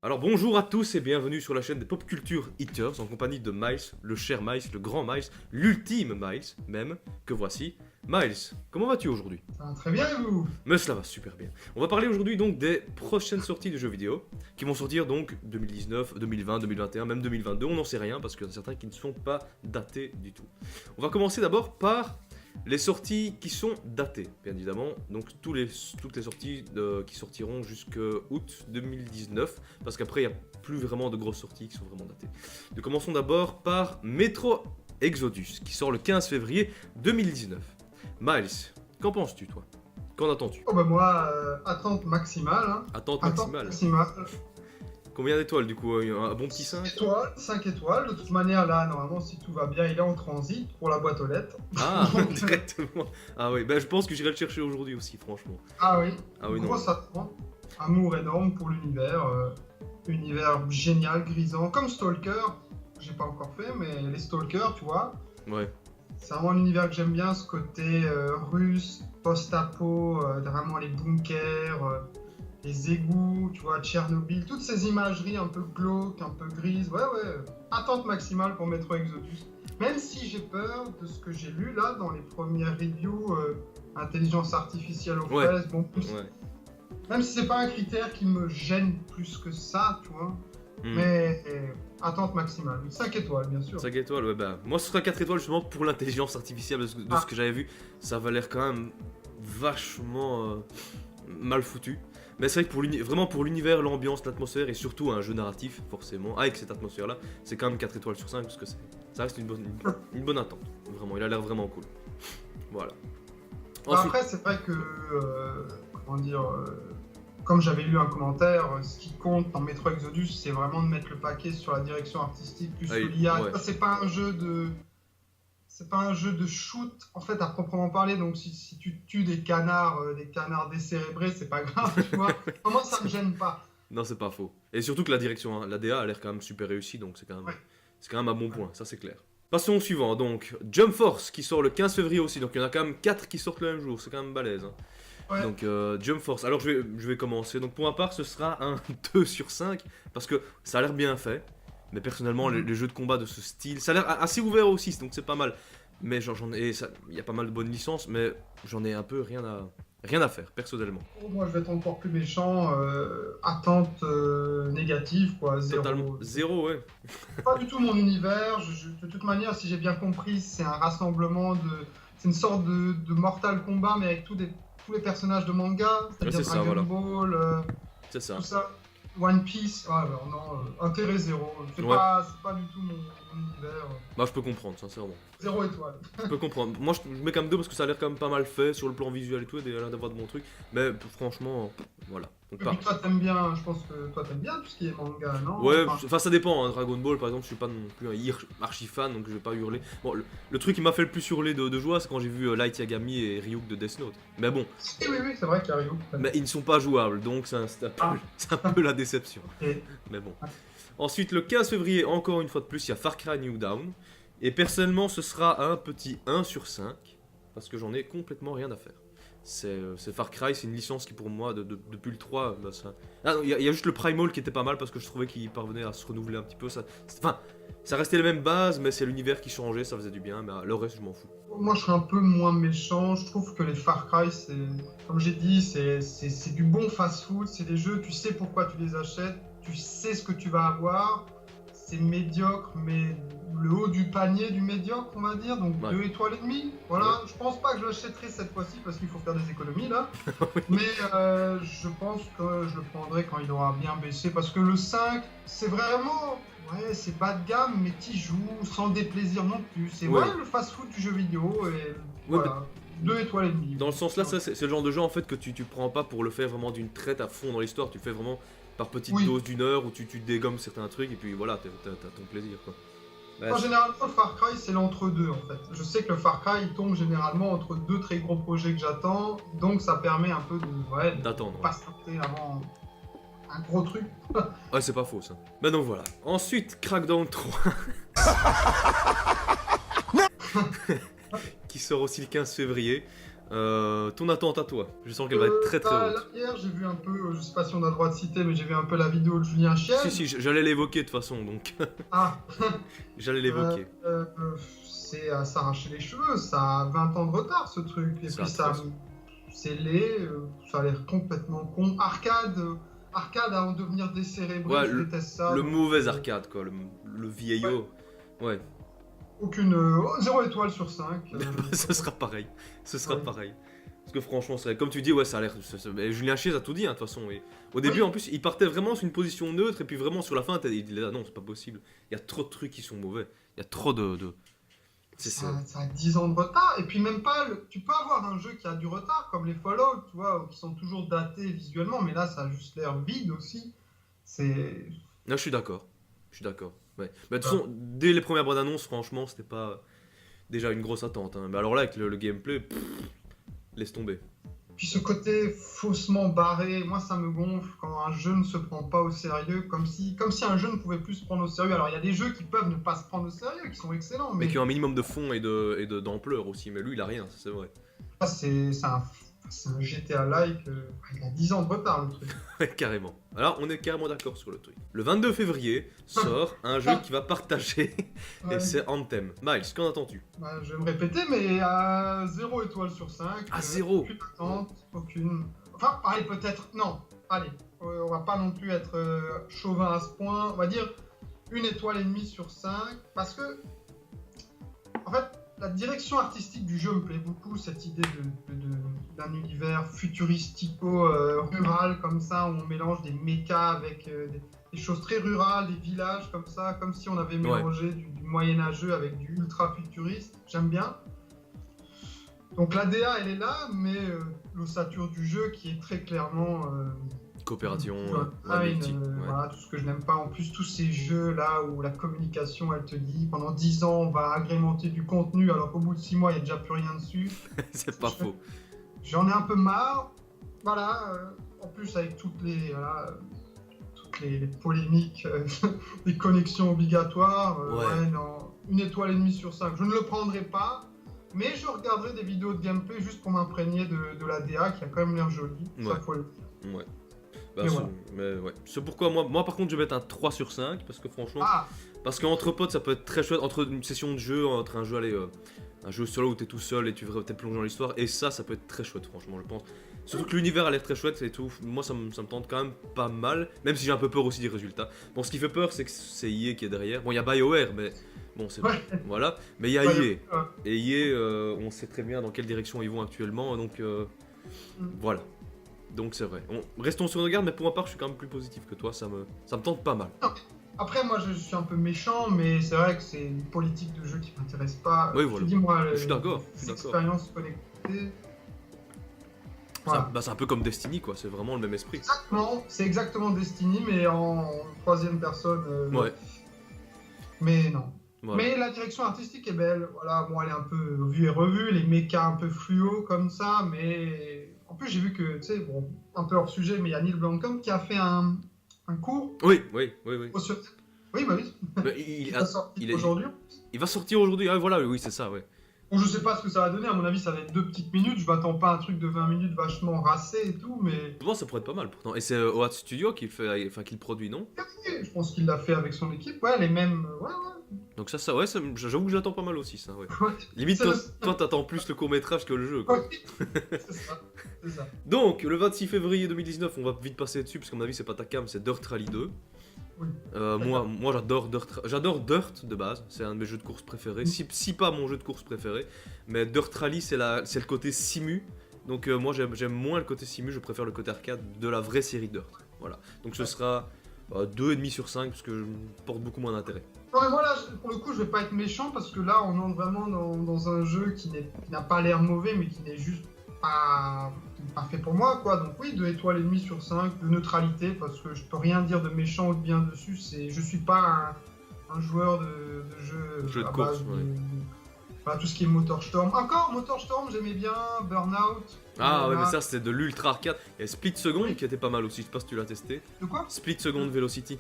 Alors bonjour à tous et bienvenue sur la chaîne des Pop Culture Eaters en compagnie de Miles, le cher Miles, le grand Miles, l'ultime Miles même, que voici. Miles, comment vas-tu aujourd'hui? Ça va très bien et vous? Mais cela va super bien. On va parler aujourd'hui donc des prochaines sorties de jeux vidéo qui vont sortir donc 2019, 2020, 2021, même 2022, on n'en sait rien parce qu'il y en a certains qui ne sont pas datés du tout. On va commencer d'abord par les sorties qui sont datées, bien évidemment, donc toutes les sorties qui sortiront jusqu'août 2019, parce qu'après il n'y a plus vraiment de grosses sorties qui sont vraiment datées. Nous commençons d'abord par Metro Exodus, qui sort le 15 février 2019. Miles, qu'en penses-tu toi? Qu'en attends-tu? Oh bah moi, attente maximale. Hein. Attente Attente maximale. maximale. Combien d'étoiles du coup? Un bon petit 5? 5 étoiles. De toute manière, là, normalement, si tout va bien, il est en transit pour la boîte aux lettres. Ah, directement. Ah oui, ben je pense que j'irai le chercher aujourd'hui aussi, franchement. Ah oui, Ah oui, non. grosse attente. Amour énorme pour l'univers. Univers génial, grisant, comme Stalker. J'ai pas encore fait, mais les Stalkers, tu vois. Ouais. C'est vraiment un univers que j'aime bien, ce côté russe, post-apo, vraiment les bunkers, les égouts, tu vois, Tchernobyl, toutes ces imageries un peu glauques, un peu grises. Ouais, attente maximale pour Metro Exodus. Même si j'ai peur de ce que j'ai lu là dans les premières reviews, intelligence artificielle aux fraises, bon, plus. Ouais. Même si c'est pas un critère qui me gêne plus que ça, tu vois. Hmm. Mais attente maximale. 5 étoiles, bien sûr. 5 étoiles, ouais, bah. Moi, ce sera 4 étoiles justement pour l'intelligence artificielle de ce que j'avais vu. Ça va l'air quand même vachement mal foutu. Mais c'est vrai que vraiment pour l'univers, l'ambiance, l'atmosphère et surtout un jeu narratif, forcément, avec cette atmosphère-là, c'est quand même 4 étoiles sur 5 parce que ça reste une bonne attente. Vraiment, il a l'air vraiment cool. Voilà. Ensuite, Après, c'est vrai que, comment dire, comme j'avais lu un commentaire, ce qui compte dans Metro Exodus, c'est vraiment de mettre le paquet sur la direction artistique plus que l'IA. ouais. C'est pas un jeu de shoot en fait à proprement parler. Donc si tu tues des canards décérébrés, c'est pas grave, tu vois. Moi, ça me gêne pas. Non, c'est pas faux. Et surtout que la direction, hein, la DA a l'air quand même super réussie, donc c'est quand même un bon point, ça c'est clair. Passons au suivant, donc Jump Force qui sort le 15 février aussi, donc il y en a quand même 4 qui sortent le même jour, c'est quand même balèze. Hein. Ouais. Donc Jump Force, alors je vais commencer, donc pour ma part ce sera un 2 sur 5, parce que ça a l'air bien fait, mais personnellement les jeux de combat de ce style, ça a l'air assez ouvert aussi, donc c'est pas mal. Mais il y a pas mal de bonnes licences, mais j'en ai un peu rien à faire, personnellement. Moi, je vais être encore plus méchant. Attente négative, quoi. Zéro. Totalement, zéro, ouais. Pas du tout mon univers. De toute manière, si j'ai bien compris, c'est un rassemblement de. C'est une sorte de Mortal Kombat, mais avec tous les personnages de manga. C'est-à-dire c'est ça, Dragon voilà. Ball, C'est ça. tout ça. One Piece. Ah, alors non, intérêt zéro. C'est Ouais. pas du tout mon univers. Bah je peux comprendre, sincèrement. 0 étoile. Je peux comprendre. Moi je mets quand même 2 parce que ça a l'air quand même pas mal fait sur le plan visuel et tout, il a l'air d'avoir de bons trucs. Mais franchement, voilà. Donc, Et puis toi, t'aimes bien, je pense que toi, t'aimes bien tout ce qui est manga, non? ouais, Enfin, enfin ça dépend, hein. Dragon Ball par exemple, je suis pas non plus un archi fan donc je vais pas hurler. Bon, le truc qui m'a fait le plus hurler de joie, c'est quand j'ai vu Light Yagami et Ryuk de Death Note. Mais bon, oui, c'est vrai qu'il y a Ryu. mais ils ne sont pas jouables donc c'est un peu la déception. Et Mais bon. Ensuite, le 15 février, encore une fois de plus, il y a Far Cry New Dawn. Et personnellement, ce sera un petit 1 sur 5, parce que j'en ai complètement rien à faire. C'est Far Cry, c'est une licence qui pour moi, depuis le 3, bah, ça... Ah, il y a juste le Primal qui était pas mal, parce que je trouvais qu'il parvenait à se renouveler un petit peu. Ça restait les mêmes bases, mais c'est l'univers qui changeait, ça faisait du bien, mais le reste, je m'en fous. moi, je serais un peu moins méchant. Je trouve que les Far Cry, c'est, comme j'ai dit, c'est du bon fast-food. C'est des jeux, tu sais pourquoi tu les achètes, tu sais ce que tu vas avoir. C'est médiocre, mais le haut du panier du médiocre, on va dire. Donc 2 étoiles et demie. Voilà. Ouais. Je pense pas que je l'achèterai cette fois-ci parce qu'il faut faire des économies là. Mais je pense que je le prendrai quand il aura bien baissé parce que le 5, c'est vraiment. Ouais, c'est bas de gamme, mais t'y joues sans déplaisir non plus. C'est voilà le fast-food du jeu vidéo et voilà. 2 étoiles et demie. Dans le sens là, c'est le genre de jeu en fait que tu prends pas pour le faire vraiment d'une traite à fond dans l'histoire, tu le fais vraiment par petite dose d'une heure où tu dégommes certains trucs et puis voilà, t'as ton plaisir quoi. Moi, généralement, le Far Cry, c'est l'entre-deux en fait. Je sais que le Far Cry, il tombe généralement entre 2 très gros projets que j'attends, donc ça permet un peu d'attendre. Pas sauter avant un gros truc. Ouais, c'est pas faux ça. Bah donc voilà. Ensuite, Crackdown 3. qui sort aussi le 15 février. Ton attente à toi. Je sens qu'elle va être très très Là, haute. hier, j'ai vu un peu, je sais pas si on a le droit de citer, mais j'ai vu un peu la vidéo de Julien Chiez. Si, j'allais l'évoquer de toute façon, donc Ah, j'allais l'évoquer. c'est à s'arracher les cheveux, ça a 20 ans de retard ce truc. Et C'est puis ça, atroce. c'est laid, ça a l'air complètement con. Arcade à en devenir décérébré, Ouais, je déteste ça. Le donc, mauvais arcade, quoi, le vieillot. Ouais, Aucune. 0 étoile sur 5. ce sera pareil. Ce sera Ouais. pareil. Parce que franchement, comme tu dis, ouais, ça a l'air. Mais Julien Chiez a tout dit, hein, de toute façon. Et au début, Oui. en plus, il partait vraiment sur une position neutre, et puis vraiment sur la fin, il dit là, non, c'est pas possible. Il y a trop de trucs qui sont mauvais. Il y a trop de. Ça a 10 ans de retard, et puis même pas. Tu peux avoir un jeu qui a du retard, comme les Fallout, tu vois, qui sont toujours datés visuellement, mais là, ça a juste l'air vide aussi. C'est. Là, je suis d'accord. Je suis d'accord. Ouais. Mais de toute façon, dès les premières bandes annonces, franchement, c'était pas déjà une grosse attente. Hein. Mais alors là, avec le gameplay, laisse tomber. Puis ce côté faussement barré, moi ça me gonfle quand un jeu ne se prend pas au sérieux, comme si un jeu ne pouvait plus se prendre au sérieux. Alors il y a des jeux qui peuvent ne pas se prendre au sérieux, qui sont excellents, Mais mais qui ont un minimum de fond d'ampleur aussi. Mais lui, il a rien, ça, c'est vrai. là, c'est un GTA-like, il a 10 ans de retard le truc. Ouais, carrément. Alors, on est carrément d'accord sur le truc. Le 22 février sort un jeu qui va partager, Ouais. et c'est Anthem. Miles, qu'en attends-tu? Bah, je vais me répéter, mais à 0 étoile sur 5. Ah, 0. Aucune attente, aucune. Enfin, pareil, peut-être. Non, allez, on va pas non plus être chauvin à ce point. On va dire 1,5 étoile sur 5. Parce que, en fait, la direction artistique du jeu me plaît beaucoup. Cette idée d'un univers futuristico-rural, comme ça, où on mélange des mechas avec des choses très rurales, des villages comme ça, comme si on avait mélangé du moyenâgeux avec du ultra futuriste. J'aime bien. Donc la DA elle est là, mais l'ossature du jeu qui est très clairement Coopération, multi, ouais. voilà, tout ce que je n'aime pas. En plus tous ces jeux là où la communication elle te dit pendant 10 ans on va agrémenter du contenu alors qu'au bout de 6 mois il n'y a déjà plus rien dessus. C'est pas faux. J'en ai un peu marre. Voilà, en plus avec toutes les polémiques des connexions obligatoires, Ouais. non, 1,5 étoile sur 5. Je ne le prendrai pas, mais je regarderai des vidéos de gameplay juste pour m'imprégner de la DA qui a quand même l'air jolie. Ouais. Ça, faut le dire. Ouais. Bah, Mais c'est voilà. mais ouais. C'est pourquoi moi par contre je vais mettre un 3 sur 5 parce que franchement, Ah, parce qu'entre potes ça peut être très chouette, entre une session de jeu, entre un jeu un jeu solo où t'es tout seul et t'es plongé dans l'histoire, et ça peut être très chouette franchement je pense. Surtout que l'univers a l'air très chouette et tout, moi ça me tente quand même pas mal, même si j'ai un peu peur aussi des résultats. Bon, ce qui fait peur c'est que c'est EA qui est derrière, bon il y a BioWare mais bon c'est ouais. voilà, mais il y a Ouais, EA. Et EA, on sait très bien dans quelle direction ils vont actuellement, donc voilà. Donc c'est vrai. Restons sur nos gardes, mais pour ma part, je suis quand même plus positif que toi, ça me tente pas mal. Après, moi, je suis un peu méchant, mais c'est vrai que c'est une politique de jeu qui m'intéresse pas. Oui, Je voilà. te dis, moi, Je suis d'accord, les expériences connectées. Voilà. C'est un peu comme Destiny, quoi, c'est vraiment le même esprit. Exactement, c'est exactement Destiny, mais en troisième personne. Ouais. Mais non. Voilà. Mais la direction artistique est belle. Voilà, bon, elle est un peu vue et revue, les mechas un peu fluo comme ça, mais en plus j'ai vu que, tu sais, bon, un peu hors sujet, mais il y a Neil Blomkamp qui a fait un cours. Oui. Oui, bah oui. Mais Il va sortir aujourd'hui. il va sortir aujourd'hui, ah voilà, oui, c'est ça, ouais. Bon, je sais pas ce que ça va donner, à mon avis ça va être 2 petites minutes, je m'attends pas à un truc de 20 minutes vachement racé et tout, mais Bon, ça pourrait être pas mal pourtant. Et c'est OAT Studio qui le produit, non? je pense qu'il l'a fait avec son équipe, ouais, les mêmes. Ouais. Donc ça ouais, j'avoue que j'attends pas mal aussi, ça, ouais. Ouais. Limite, C'est toi t'attends plus le court-métrage que le jeu, quoi. C'est ça, c'est ça. Donc, le 26 février 2019, on va vite passer dessus, parce qu'à mon avis, c'est pas ta cam, c'est Dirt Rally 2. Oui. Moi j'adore Dirt de base, c'est un de mes jeux de course préférés, si pas mon jeu de course préféré, mais Dirt Rally c'est le côté simu, donc moi j'aime moins le côté simu, je préfère le côté arcade de la vraie série Dirt, voilà, donc ce sera 2,5 sur 5 parce que je porte beaucoup moins d'intérêt. Non mais moi là, pour le coup, je vais pas être méchant parce que là, on entre vraiment dans un jeu qui n'a pas l'air mauvais, mais qui n'est juste pas fait pour moi, quoi. Donc oui, 2,5 étoiles sur 5, de neutralité, parce que je peux rien dire de méchant ou de bien dessus. Je suis pas un joueur de jeu de à course, base ouais. voilà, tout ce qui est Motorstorm. Encore Motorstorm, j'aimais bien, Burnout. Ah ouais, Voilà. mais ça c'était de l'ultra arcade, il y a Split Second qui était pas mal aussi, je sais pas si tu l'as testé. De quoi? Split Second Velocity.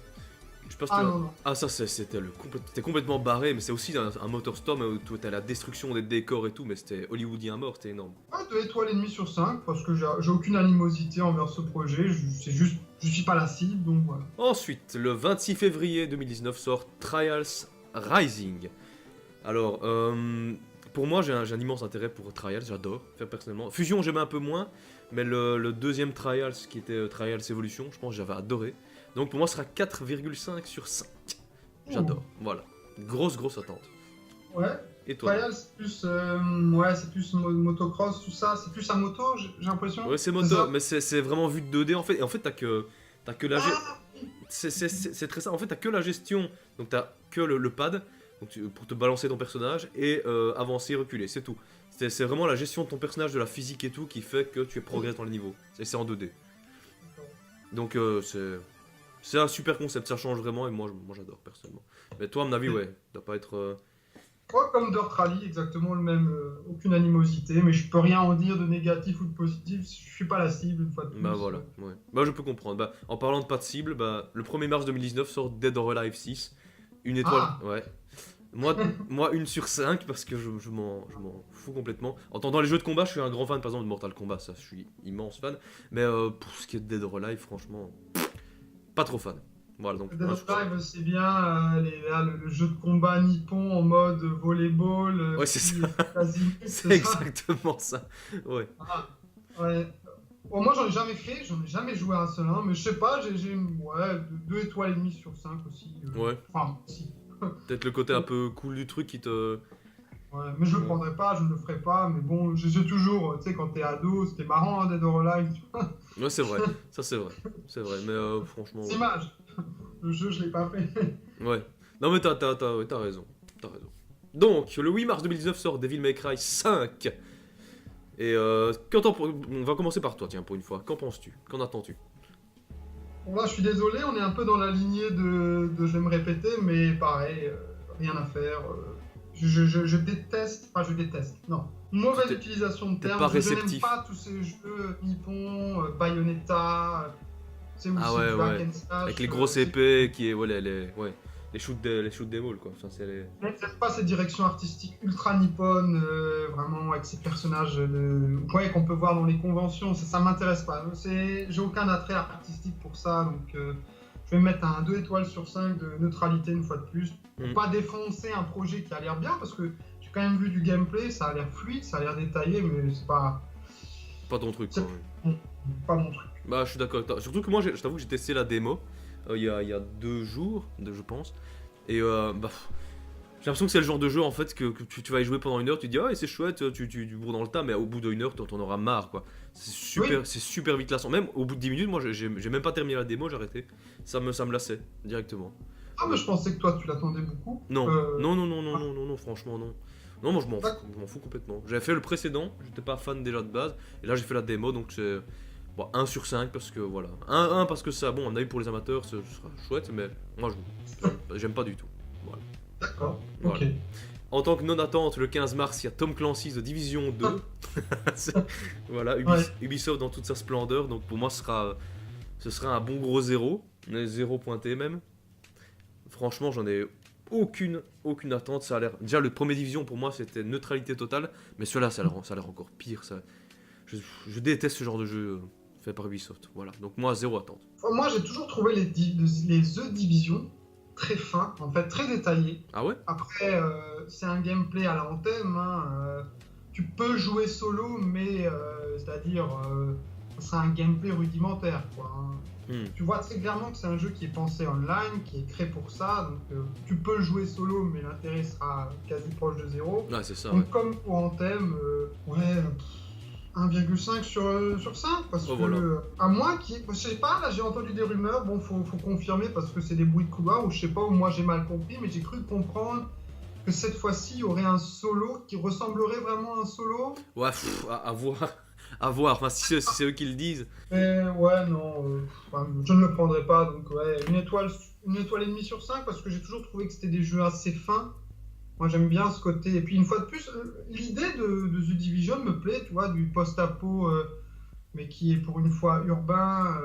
Je sais pas si Ah tu l'as- non, non. Ah, ça, c'était complètement barré, mais c'est aussi un MotorStorm où t'as la destruction des décors et tout, mais c'était hollywoodien mort, c'était énorme. Ouais, 2 étoiles et demie sur 5 parce que j'ai aucune animosité envers ce projet. C'est juste, je suis pas la cible, donc voilà. Ensuite, le 26 février 2019 sort Trials Rising. Alors, pour moi, j'ai un immense intérêt pour Trials, j'adore, faire personnellement. Fusion, j'aimais un peu moins, mais le deuxième Trials, qui était Trials Evolution, je pense que j'avais adoré. Donc pour moi, ce sera 4,5 sur 5. J'adore, voilà. Grosse attente. Ouais. Et toi? Trial, c'est plus, ouais, c'est plus motocross, tout ça. C'est plus à moto, j'ai l'impression. Ouais, c'est ça moto, mais c'est vraiment vu de 2D en fait. Et en fait, t'as que la Ah, c'est très ça. En fait, t'as que la gestion, donc t'as que le pad donc pour te balancer ton personnage et avancer, reculer, c'est tout. C'est vraiment la gestion de ton personnage, de la physique et tout qui fait que tu progresses dans les niveaux. Et c'est en 2D. Donc c'est un super concept, ça change vraiment et moi j'adore personnellement. Mais toi, à mon avis, ouais, doit pas être. ouais, comme Dirt Rally, exactement le même. Aucune animosité, mais je peux rien en dire de négatif ou de positif. Je suis pas la cible une fois de plus. Bah voilà, ouais. Bah je peux comprendre. Bah, en parlant de pas de cible, bah, le 1er mars 2019 sort Dead or Alive 6. Une étoile, Ah. ouais. Moi, 1 sur 5 parce que je m'en fous complètement. En tant dans les jeux de combat, je suis un grand fan par exemple de Mortal Kombat, ça je suis immense fan. Mais pour ce qui est de Dead or Alive, franchement, pas trop fan. Voilà, donc. Dead or Alive, c'est bien le jeu de combat nippon en mode volleyball. Ouais, c'est puis, ça. Azimut, C'est ça. exactement ça. Ouais. Ah, ouais. Bon, moi, j'en ai jamais fait, j'en ai jamais joué à un seul, mais je sais pas, j'ai ouais, 2 étoiles et demie sur 5 aussi. Ouais. Enfin, si. Peut-être le côté un peu cool du truc qui te. Ouais, mais je le prendrai pas, je ne le ferai pas, mais bon, j'ai toujours, tu sais, quand t'es ado, c'était marrant, hein, Dead or Alive, tu vois. Ouais, c'est vrai. Ça, c'est vrai. C'est vrai. Mais franchement. C'est Ouais. image. Le jeu, je l'ai pas fait. Ouais. Non, mais t'as raison. T'as raison. Donc, le 8 mars 2019 sort Devil May Cry 5. Et on va commencer par toi, tiens, pour une fois. Qu'en penses-tu? Qu'en attends-tu? Bon, là, je suis désolé, on est un peu dans la lignée de je vais me répéter, mais pareil, rien à faire. Je déteste, enfin je déteste, non. Mauvaise T'es- utilisation de t'es termes, pas je n'aime réceptif. pas tous ces jeux Nippon, Bayonetta, c'est aussi Ah ouais, du hack ouais. and slash. Avec les grosses épées qui est. Ouais, les shoots des walls, quoi. Enfin, c'est les. J'aime pas cette direction artistique ultra nippone, vraiment avec ces personnages ouais, qu'on peut voir dans les conventions, ça m'intéresse pas. J'ai aucun attrait artistique pour ça, donc je vais me mettre un 2 étoiles sur 5 de neutralité une fois de plus. Pour Mm. pas défoncer un projet qui a l'air bien, parce que j'ai quand même vu du gameplay, ça a l'air fluide, ça a l'air détaillé, mais c'est pas Pas ton truc, quoi. Ouais. mon truc. Bah, je suis d'accord avec toi. Surtout que moi, je t'avoue que j'ai testé la démo il y a 2 jours, je pense. Et bah, j'ai l'impression que c'est le genre de jeu en fait que tu vas y jouer pendant 1 heure, tu te dis ah c'est chouette, tu bourres dans le tas, mais au bout d'1 heure, t'en auras marre quoi. C'est super vite lassant. Même au bout de 10 minutes, moi j'ai même pas terminé la démo, j'ai arrêté. Ça me lassait directement. Ah, mais je pensais que toi tu l'attendais beaucoup. Non, non, franchement non. Non, moi je m'en fous complètement. J'avais fait le précédent, j'étais pas fan déjà de base, et là j'ai fait la démo donc c'est. Bon, 1 sur 5 parce que voilà. 1 parce que ça, bon, on a eu pour les amateurs, ce sera chouette, mais moi j'aime pas du tout. Voilà. D'accord, Voilà. ok. En tant que non-attente, le 15 mars, il y a Tom Clancy's The Division 2. Voilà, Ubisoft dans toute sa splendeur, donc pour moi ce sera un bon gros 0, 0 pointé même. Franchement, j'en ai aucune attente, ça a l'air... Déjà, le premier Division pour moi c'était neutralité totale, mais celui-là ça a l'air encore pire. Je déteste ce genre de jeu fait par Ubisoft, voilà. Donc moi, 0 attente. Moi, j'ai toujours trouvé les The Division très fins, en fait, très détaillés. Ah ouais? Après, c'est un gameplay à la Anthem. Tu peux jouer solo, mais c'est-à-dire, ce sera un gameplay rudimentaire, quoi. Tu vois très clairement que c'est un jeu qui est pensé online, qui est créé pour ça. Donc, tu peux jouer solo, mais l'intérêt sera quasi proche de 0. Ouais, c'est ça. Donc, Ouais. comme pour Anthem, 1,5 sur 5 parce Oh, que voilà. à moins je sais pas, là j'ai entendu des rumeurs, bon faut confirmer parce que c'est des bruits de couloir ou je sais pas, ou moi j'ai mal compris, mais j'ai cru comprendre que cette fois-ci il y aurait un solo qui ressemblerait vraiment à un solo. Ouais, à voir. À voir, enfin si c'est eux qui le disent. Mais ouais non, je ne le prendrai pas, donc ouais, une étoile et demie sur 5 parce que j'ai toujours trouvé que c'était des jeux assez fins. Moi j'aime bien ce côté, et puis une fois de plus, l'idée de The Division me plaît, tu vois, du post-apo, mais qui est pour une fois urbain.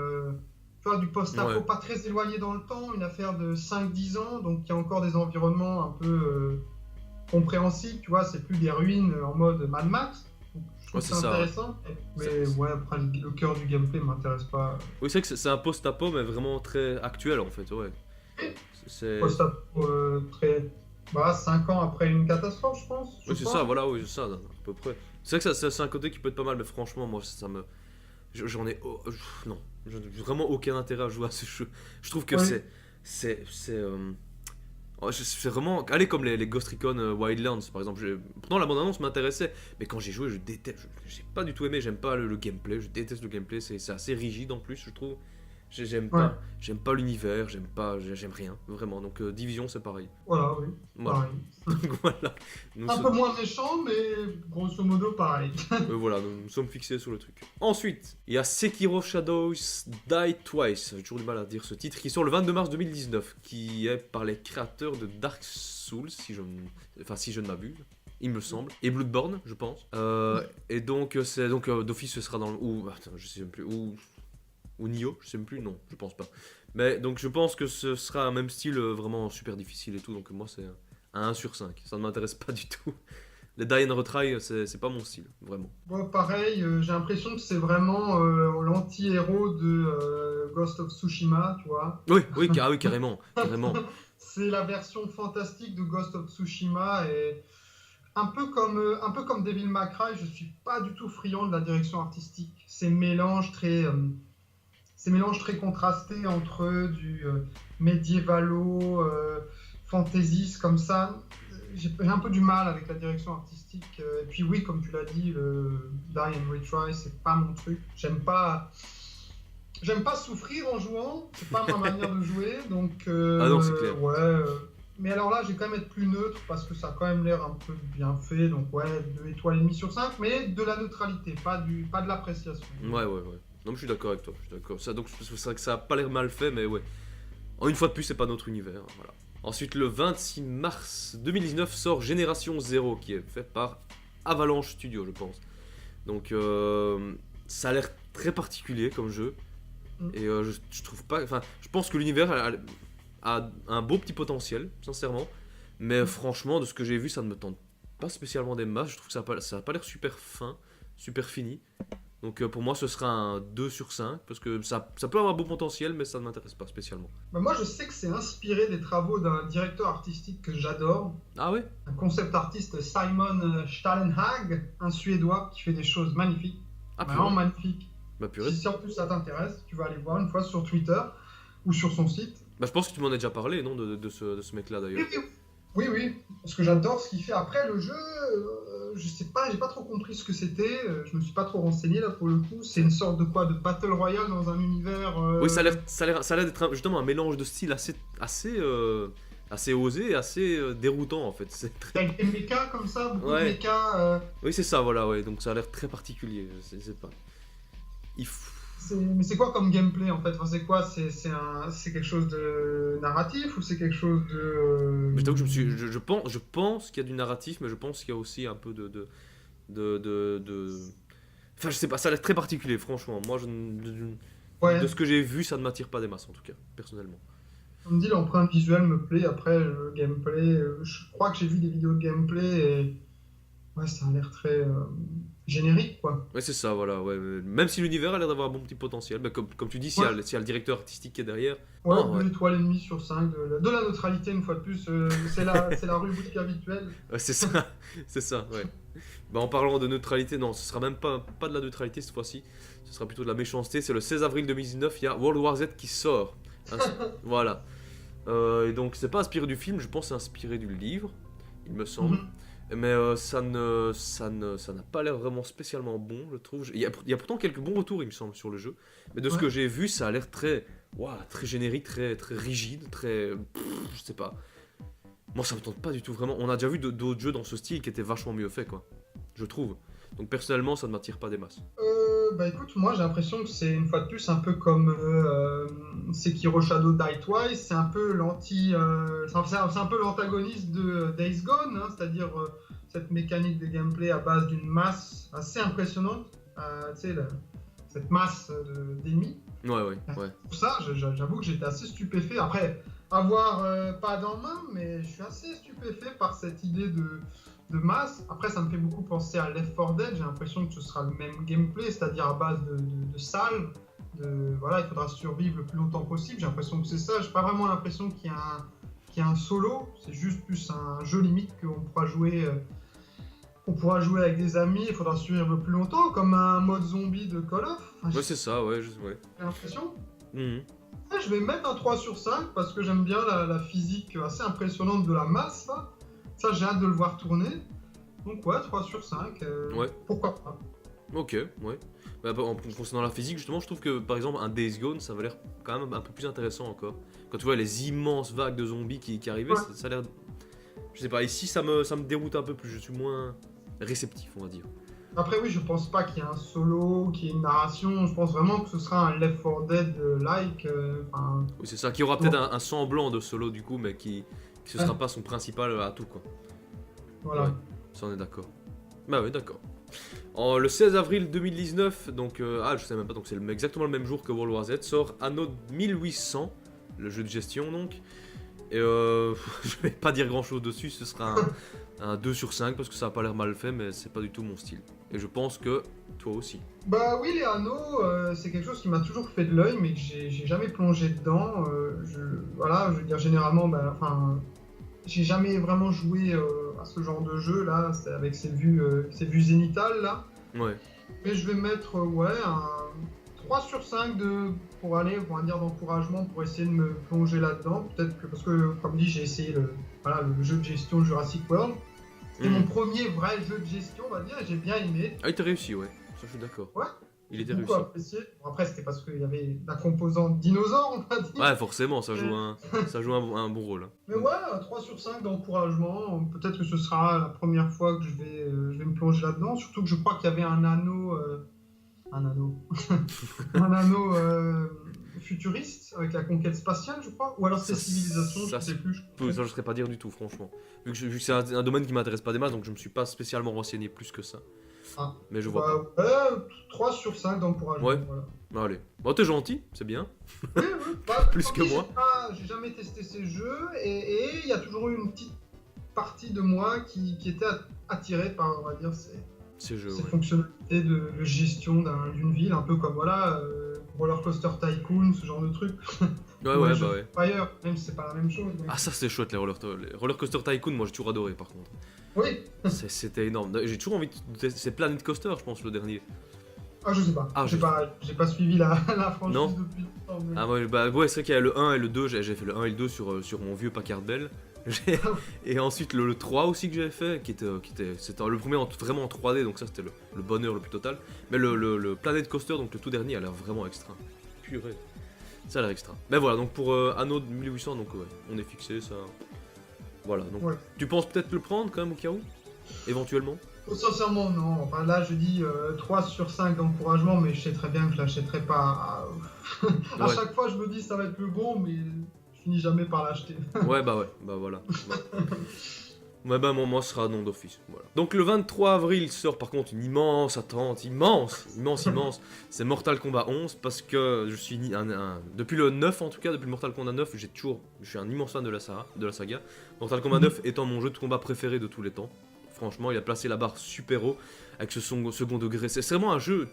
tu vois, du post-apo Ouais. pas très éloigné dans le temps, une affaire de 5-10 ans, donc il y a encore des environnements un peu compréhensibles, tu vois, c'est plus des ruines en mode Mad Max. Donc, je Ouais, trouve c'est ça ça, ouais. intéressant, mais C'est- ouais, après le cœur du gameplay m'intéresse pas. Oui, c'est vrai que c'est un post-apo, mais vraiment très actuel en fait, ouais. C'est. Post-apo très. Bah, 5 ans après une catastrophe, je pense, je Oui, c'est ça, crois. voilà, oui, c'est ça, à peu près. C'est vrai que c'est un côté qui peut être pas mal, mais franchement, moi, ça me. J'en ai. Non, j'en ai vraiment aucun intérêt à jouer à ce jeu. Je trouve que Oui. c'est vraiment. Allez, comme les Ghost Recon Wildlands, par exemple. Pourtant, la bande-annonce m'intéressait, mais quand j'ai joué, je déteste. J'ai pas du tout aimé, j'aime pas le gameplay, je déteste le gameplay, c'est assez rigide en plus, je trouve. Ouais. J'aime pas l'univers, j'aime rien, vraiment. Donc, Division, c'est pareil. Voilà, oui. Voilà. Pareil. Donc, voilà. Nous, Un peu moins méchant, mais grosso modo pareil. voilà, nous sommes fixés sur le truc. Ensuite, il y a Sekiro Shadows Die Twice, j'ai toujours du mal à dire ce titre, qui sort le 22 mars 2019, qui est par les créateurs de Dark Souls, si je ne m'abuse. Il me semble, et Bloodborne, je pense. Et donc, d'office, ce sera dans le. Ou. Attends, je sais même plus. Ou Nioh, je sais même plus, non, je pense pas. Mais donc, je pense que ce sera un même style vraiment super difficile et tout, donc moi, c'est un 1 sur 5. Ça ne m'intéresse pas du tout. Les Die and Retry, c'est pas mon style, vraiment. Moi, pareil, j'ai l'impression que c'est vraiment l'anti-héros de Ghost of Tsushima, tu vois. Oui, oui, oui, carrément, carrément. C'est la version fantastique de Ghost of Tsushima et un peu comme Devil May Cry, je suis pas du tout friand de la direction artistique. Ces mélanges très contrastés entre du médiévalo, fantaisiste comme ça. J'ai un peu du mal avec la direction artistique. Et puis oui, comme tu l'as dit, le Die and Retry, c'est pas mon truc. J'aime pas souffrir en jouant, c'est pas ma manière de jouer, donc Ah non, c'est clair. ouais. Mais alors là, j'ai quand même être plus neutre parce que ça a quand même l'air un peu bien fait, donc ouais, 2 étoiles et demie sur 5, mais de la neutralité, pas de l'appréciation. Ouais, ouais, ouais. Non, mais je suis d'accord avec toi, je suis d'accord. Donc, c'est vrai que ça a pas l'air mal fait, mais ouais. En une fois de plus, c'est pas notre univers, voilà. Ensuite, le 26 mars 2019 sort Génération Zero, qui est fait par Avalanche Studio, je pense. Donc, ça a l'air très particulier comme jeu. Mm. Et je trouve pas. Enfin, je pense que l'univers a un beau petit potentiel, sincèrement. Mais franchement, de ce que j'ai vu, ça ne me tente pas spécialement des masses. Je trouve que ça a pas l'air super fin, super fini. Donc pour moi, ce sera un 2 sur 5. Parce que ça peut avoir un beau potentiel, mais ça ne m'intéresse pas spécialement. Bah, moi, je sais que c'est inspiré des travaux d'un directeur artistique que j'adore, Ah ouais? un concept artiste Simon Stahlenhag, un Suédois qui fait des choses magnifiques, Ah vraiment purée. magnifiques. Bah purée. Si en plus ça t'intéresse, tu vas aller voir une fois sur Twitter ou sur son site. Bah je pense que tu m'en as déjà parlé, non, de ce mec-là Oui, d'ailleurs. oui, oui, oui, parce que j'adore ce qu'il fait. Après, le jeu, je sais pas, j'ai pas trop compris ce que c'était, je me suis pas trop renseigné là pour le coup. C'est une sorte de quoi, de Battle Royale dans un univers. Oui, ça a l'air d'être justement un mélange de styles assez osé, assez déroutant en fait. C'est très... Avec des mechas comme ça, beaucoup de Ouais. mechas. Oui, c'est ça, voilà, ouais. Donc ça a l'air très particulier. C'est pas. Il faut- Mais c'est quoi comme gameplay en fait? Enfin, c'est quoi? C'est quelque chose de narratif ou c'est quelque chose de. Mais je t'avoue que je pense qu'il y a du narratif, mais je pense qu'il y a aussi un peu de. Enfin, je sais pas, ça a l'air très particulier, franchement. Moi, Ouais, de ce que j'ai vu, ça ne m'attire pas des masses, en tout cas, personnellement. on me dit l'empreinte visuelle me plaît. Après, le gameplay, je crois que j'ai vu des vidéos de gameplay et. Ouais, ça a l'air très générique quoi. Ouais, c'est ça, voilà. Ouais. Même si l'univers a l'air d'avoir un bon petit potentiel, bah, comme tu dis, s'il y, Ouais. s'il y a le directeur artistique qui est derrière. Ouais, Non, ouais. 2 étoiles et demie sur 5, de la neutralité une fois de plus. C'est la rubrique habituelle. Ouais, c'est ça, c'est ça, ouais. Bah, en parlant de neutralité, non, ce sera même pas de la neutralité cette fois-ci, ce sera plutôt de la méchanceté. C'est le 16 avril 2019, il y a World War Z qui sort. Voilà. Et donc, c'est pas inspiré du film, je pense que c'est inspiré du livre, il me semble. Mhm. Mais ça n'a pas l'air vraiment spécialement bon, je trouve. Il y a pourtant quelques bons retours, il me semble, sur le jeu. Mais de ce Ouais. que j'ai vu, ça a l'air très, très générique, très, très rigide, très, je sais pas. Moi, ça me tente pas du tout, vraiment. On a déjà vu d'autres jeux dans ce style qui étaient vachement mieux faits, quoi. Je trouve. Donc personnellement, ça ne m'attire pas des masses. Bah écoute, moi j'ai l'impression que c'est une fois de plus un peu comme Sekiro Shadow Die Twice, c'est un peu c'est un peu l'antagoniste de Days Gone, hein, c'est-à-dire cette mécanique de gameplay à base d'une masse assez impressionnante, tu sais, cette masse d'ennemis. Ouais. Pour ça, j'avoue que j'étais assez stupéfait. Après, avoir pas en main, mais je suis assez stupéfait par cette idée de masse. Après, ça me fait beaucoup penser à Left 4 Dead. J'ai l'impression que ce sera le même gameplay, c'est-à-dire à base de salves. Voilà, il faudra survivre le plus longtemps possible. J'ai l'impression que c'est ça. J'ai pas vraiment l'impression qu'il y a un solo. C'est juste plus un jeu limite qu'on pourra jouer. On pourra jouer avec des amis, il faudra survivre le plus longtemps, comme un mode zombie de Call of. Ouais, c'est ça, ouais. J'ai l'impression. Mhm. Et je vais mettre un 3 sur 5 parce que j'aime bien la physique assez impressionnante de la masse. Là. Ça, j'ai hâte de le voir tourner. Donc, ouais, 3 sur 5. Ouais. Pourquoi pas. Ok, ouais. Concernant la physique, justement, je trouve que par exemple un Days Gone, ça va l'air quand même un peu plus intéressant encore. Quand tu vois les immenses vagues de zombies qui arrivaient, Ouais. ça a l'air. Je sais pas, ici ça me déroute un peu plus, je suis moins réceptif, on va dire. Après, oui, je pense pas qu'il y ait un solo, qu'il y ait une narration. Je pense vraiment que ce sera un Left 4 Dead-like. Oui, c'est ça, qui aura peut-être un semblant de solo du coup, mais qui ce sera pas son principal atout quoi. Voilà. Ouais, ça on est d'accord. Bah oui, d'accord. Le 16 avril 2019, donc je sais même pas, donc c'est exactement le même jour que World War Z, sort Anno 1800, le jeu de gestion donc. Et je vais pas dire grand chose dessus, ce sera un 2 sur 5 parce que ça a pas l'air mal fait, mais c'est pas du tout mon style. Et je pense que toi aussi. Bah oui, les anneaux, c'est quelque chose qui m'a toujours fait de l'œil, mais que j'ai jamais plongé dedans. Voilà, je veux dire, généralement, j'ai jamais vraiment joué à ce genre de jeu là, c'est avec ces vues zénithales là. Ouais. Mais je vais mettre un 3 sur 5 pour aller, on va dire, d'encouragement pour essayer de me plonger là-dedans. Peut-être que, parce que, comme dit, j'ai essayé le jeu de gestion Jurassic World. C'était mon premier vrai jeu de gestion, on va dire, et j'ai bien aimé. Ah, il t'a réussi, ouais. Ça, je suis d'accord. Ouais. Il était J'ai réussi. beaucoup apprécié. Bon, après, c'était parce qu'il y avait la composante dinosaure, on va dire. Ouais, forcément, ça joue un bon rôle. Hein. Mais ouais, un 3 sur 5 d'encouragement. Peut-être que ce sera la première fois que je vais me plonger là-dedans. Surtout que je crois qu'il y avait un anneau. Un anneau futuriste avec la conquête spatiale, je crois. Ou alors c'était civilisation, je sais plus. Ça, je ne saurais pas dire du tout, franchement. Vu que c'est un domaine qui m'intéresse pas des masses, donc je me suis pas spécialement renseigné plus que ça. Ah. Mais je vois pas. 3 sur 5 d'encouragement. Ouais. Voilà. Allez. Bon, t'es gentil, c'est bien. Oui, Plus que moi. J'ai jamais testé ces jeux et il y a toujours eu une petite partie de moi qui était attirée par, on va dire, ces fonctionnalités de gestion d'une ville, un peu comme voilà, Roller Coaster Tycoon, ce genre de truc. Ouais. Fire, même si c'est pas la même chose. Mais... Ah, ça c'est chouette, les Roller Coaster Tycoon, moi j'ai toujours adoré par contre. Oui. C'était énorme. J'ai toujours envie de tester. C'est Planet Coaster, je pense, le dernier. Ah, je sais pas. J'ai pas suivi la franchise non. depuis longtemps. Mais... Ah, ouais, c'est vrai qu'il y a le 1 et le 2. J'ai fait le 1 et le 2 sur mon vieux Packard Bell. Et ensuite le 3 aussi que j'avais fait, c'était le premier vraiment en 3D, donc ça c'était le bonheur le plus total. Mais le Planet Coaster, donc le tout dernier, a l'air vraiment extra. Purée. Ça a l'air extra. Ben voilà, donc pour Anno 1800, donc ouais, on est fixé, ça. Voilà, donc ouais. Tu penses peut-être le prendre quand même au cas où éventuellement? Sincèrement, non. Enfin, là, je dis 3 sur 5 d'encouragement, mais je sais très bien que je l'achèterai pas. À chaque fois, je me dis ça va être le bon, mais je finis jamais par l'acheter. Ouais, bah voilà. Ouais, bah moi, ce sera non d'office. Voilà. Donc le 23 avril sort par contre une immense attente, immense. C'est Mortal Kombat 11 parce que je suis depuis le 9 en tout cas, depuis le Mortal Kombat 9, je suis un immense fan de la saga. Mortal Kombat 9 étant mon jeu de combat préféré de tous les temps. Franchement, il a placé la barre super haut avec ce second degré. C'est vraiment un jeu,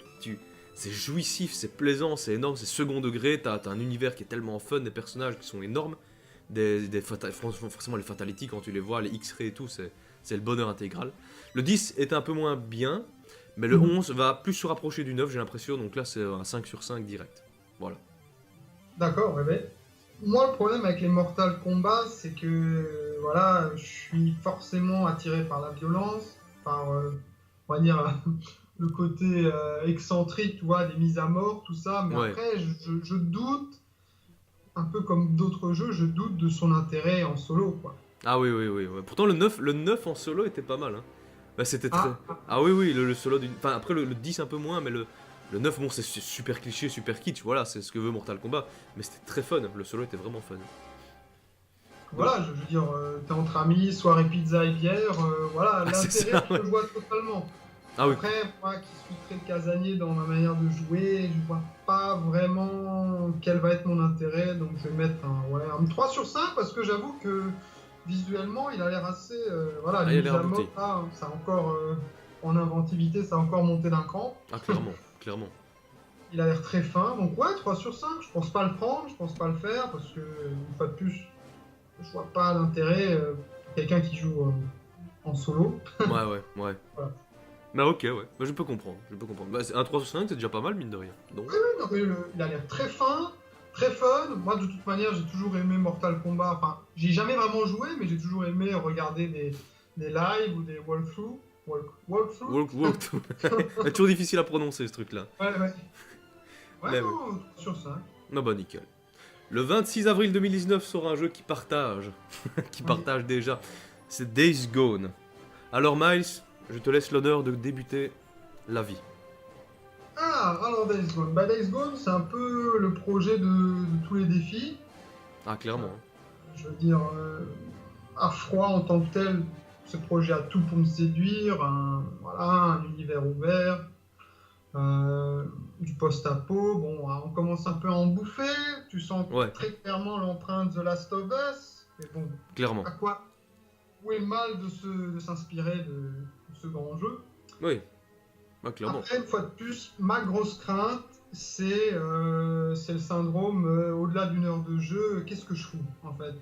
c'est jouissif, c'est plaisant, c'est énorme, c'est second degré. T'as un univers qui est tellement fun, des personnages qui sont énormes. Forcément les fatalities quand tu les vois, les X-Ray et tout, c'est le bonheur intégral. Le 10 est un peu moins bien, mais le 11 va plus se rapprocher du 9, j'ai l'impression, donc là c'est un 5 sur 5 direct. Voilà. D'accord, ouais. Moi le problème avec les Mortal Kombat, c'est que voilà, je suis forcément attiré par la violence, par on va dire le côté excentrique, tu vois, des mises à mort, tout ça, mais après je doute. Un peu comme d'autres jeux, je doute de son intérêt en solo, quoi. Ah oui. Pourtant le 9 en solo était pas mal, hein. Bah, c'était très... Ah oui, le solo Enfin, après le 10 un peu moins, mais le 9, bon, c'est super cliché, super kitsch, voilà, c'est ce que veut Mortal Kombat. Mais c'était très fun, le solo était vraiment fun. Voilà, je veux dire, t'es entre amis, soirée pizza et bière, voilà, l'intérêt, je le vois totalement. Ah oui, Après, moi qui suis très casanier dans ma manière de jouer, je vois pas vraiment quel va être mon intérêt, donc je vais mettre un 3 sur 5 parce que j'avoue que visuellement il a l'air assez. Voilà, ah, les il a mises l'air à mort, abouti. là, ça a encore. En inventivité, ça a encore monté d'un cran. Ah, clairement, clairement. Il a l'air très fin, donc ouais, 3 sur 5. Je pense pas le prendre, je pense pas le faire parce que, une fois de plus, je vois pas l'intérêt pour quelqu'un qui joue en solo. Ouais, ouais, ouais. Voilà. Bah ok, ouais. Bah, je peux comprendre, je peux comprendre. Bah, un 3 sur 5, c'est déjà pas mal, mine de rien. Donc, Non, mais il a l'air très fin, très fun. Moi, de toute manière, j'ai toujours aimé Mortal Kombat. Enfin, j'ai jamais vraiment joué, mais j'ai toujours aimé regarder des lives ou des walkthroughs. Walkthroughs. walk. C'est toujours difficile à prononcer, ce truc-là. Ouais, ouais. Ouais, Mais oui. non, sur 5. Ah bah nickel. Le 26 avril 2019 sort un jeu qui partage, qui Oui. partage déjà. C'est Days Gone. Alors Miles, je te laisse l'honneur de débuter la vie. Ah, alors Days Gone. Bah, Days Gone, c'est un peu le projet de tous les défis. Ah clairement. Je veux dire, à froid en tant que tel, ce projet a tout pour me séduire. Voilà, un univers ouvert. Du post-apo, bon, on commence un peu à en bouffer. Tu sens Ouais, très clairement l'empreinte The Last of Us. Mais bon, clairement. à quoi où est le mal de s'inspirer de ce grand jeu? Oui, bah clairement. Après, une fois de plus, ma grosse crainte, c'est le syndrome au-delà d'une heure de jeu, qu'est-ce que je fous en fait?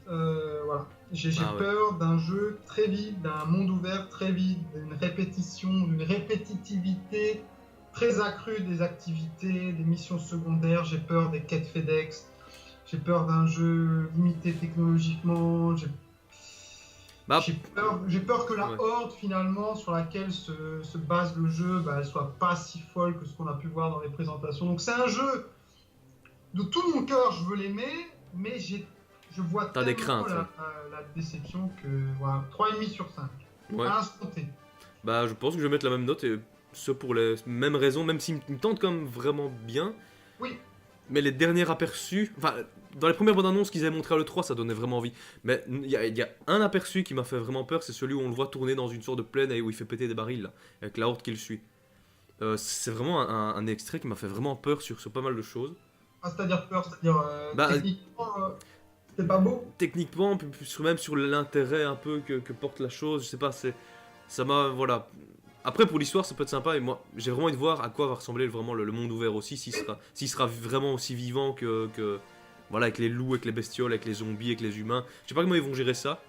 Voilà. J'ai Ah ouais. peur d'un jeu très vide, d'un monde ouvert très vide, d'une répétition, d'une répétitivité très accrue des activités, des missions secondaires. J'ai peur des quêtes FedEx. J'ai peur d'un jeu limité technologiquement. Bah, J'ai peur que la ouais. horde finalement sur laquelle se base le jeu, bah, elle soit pas si folle que ce qu'on a pu voir dans les présentations. Donc c'est un jeu de tout mon cœur, je veux l'aimer, mais je vois T'as des tellement craintes, ouais. la déception que voilà, 3,5 sur 5. Ouais. À l'instant T. Bah je pense que je vais mettre la même note et ce pour les mêmes raisons, même s'il me tente quand même vraiment bien. Oui, Mais les derniers aperçus, enfin, dans les premières bandes annonces qu'ils avaient montré à l'E3, ça donnait vraiment envie. Mais il y a un aperçu qui m'a fait vraiment peur, c'est celui où on le voit tourner dans une sorte de plaine et où il fait péter des barils, là, avec la horde qui le suit. C'est vraiment un extrait qui m'a fait vraiment peur sur pas mal de choses. c'est-à-dire peur, c'est-à-dire Bah, techniquement, c'était pas beau. techniquement, même sur l'intérêt un peu que porte la chose, je sais pas, ça m'a, voilà. Après, pour l'histoire, ça peut être sympa, et moi, j'ai vraiment envie de voir à quoi va ressembler vraiment le monde ouvert aussi, s'il sera vraiment aussi vivant voilà, avec les loups, avec les bestioles, avec les zombies, avec les humains. Je sais pas comment ils vont gérer ça.